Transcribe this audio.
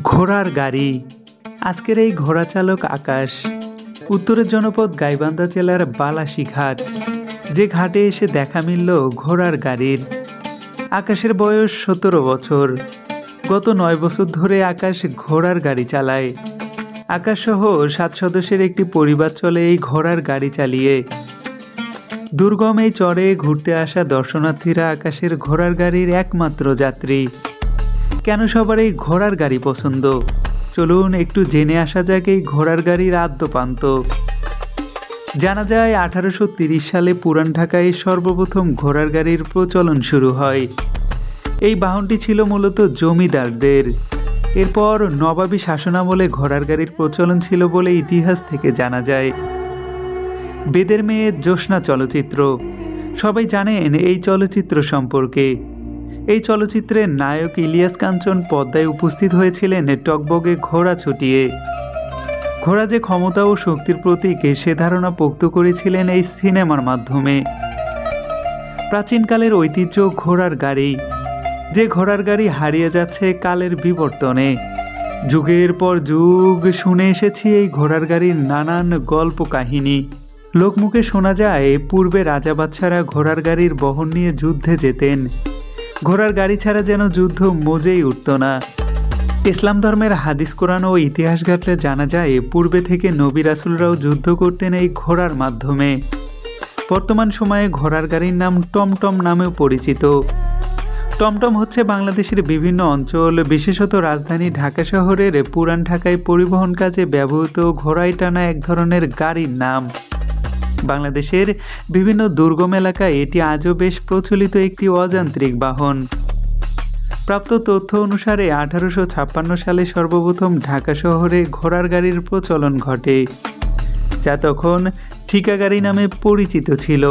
ঘোড়ার গাড়ি। আজকের এই ঘোড়া চালক আকাশ উত্তরের জনপদ গাইবান্ধা জেলার বালাসী ঘাট, যে ঘাটে এসে দেখা মিলল ঘোড়ার গাড়ির। আকাশের বয়স 17 বছর। গত 9 বছর ধরে আকাশ ঘোড়ার গাড়ি চালায়। আকাশ সহ 7 সদস্যের একটি পরিবার চলে এই ঘোড়ার গাড়ি চালিয়ে। দুর্গম এই চরে ঘুরতে আসা দর্শনার্থীরা আকাশের ঘোড়ার গাড়ির একমাত্র যাত্রী। কেন সবার এই ঘোড়ার গাড়ি পছন্দ, চলুন একটু জেনে আসা যাক এই ঘোড়ার গাড়ির আদ্যোপান্ত। জানা যায় 1830 সালে পুরান ঢাকায় সর্বপ্রথম ঘোড়ার গাড়ির প্রচলন শুরু হয়। এই বাহনটি ছিল মূলত জমিদারদের। এরপর নবাবী শাসনামলে ঘোড়ার গাড়ির প্রচলন ছিল বলে ইতিহাস থেকে জানা যায়। বেদের মেয়ে জ্যোৎস্না চলচ্চিত্র, সবাই জানেন এই চলচ্চিত্র সম্পর্কে। এই চলচ্চিত্রের নায়ক ইলিয়াস কাঞ্চন পদ্মায় উপস্থিত হয়েছিলেন টগবগে ঘোড়া ছুটিয়ে। ঘোড়া যে ক্ষমতা ও শক্তির প্রতীক সে ধারণা পোক্ত করেছিলেন এই সিনেমার মাধ্যমে। প্রাচীনকালের ঐতিহ্য ঘোড়ার গাড়ি, যে ঘোড়ার গাড়ি হারিয়ে যাচ্ছে কালের বিবর্তনে। যুগের পর যুগ শুনে এসেছি এই ঘোড়ার গাড়ির নানান গল্প কাহিনী। লোকমুখে শোনা যায় পূর্বে রাজা বাদশারা ঘোড়ার গাড়ির বহন নিয়ে যুদ্ধে যেতেন। ঘোড়ার গাড়ি ছাড়া যেন যুদ্ধ মজেই উঠত না। ইসলাম ধর্মের হাদিস কোরআন ও ইতিহাস ঘাটলে জানা যায় পূর্বে থেকে নবী রাসূলরাও যুদ্ধ করতেন এই ঘোড়ার মাধ্যমে। বর্তমান সময়ে ঘোড়ার গাড়ির নাম টমটম নামেও পরিচিত। টমটম হচ্ছে বাংলাদেশের বিভিন্ন অঞ্চল, বিশেষত রাজধানী ঢাকা শহরের পুরান ঢাকায় পরিবহন কাজে ব্যবহৃত ঘোড়ায় টানা এক ধরনের গাড়ির নাম। বাংলাদেশের বিভিন্ন দুর্গম এলাকায় এটি আজও বেশ প্রচলিত একটি অযান্ত্রিক বাহন। প্রাপ্ত তথ্য অনুসারে 1856 সালে সর্বপ্রথম ঢাকা শহরে ঘোড়ার গাড়ির প্রচলন ঘটে, যা তখন ঠিকা গাড়ি নামে পরিচিত ছিল।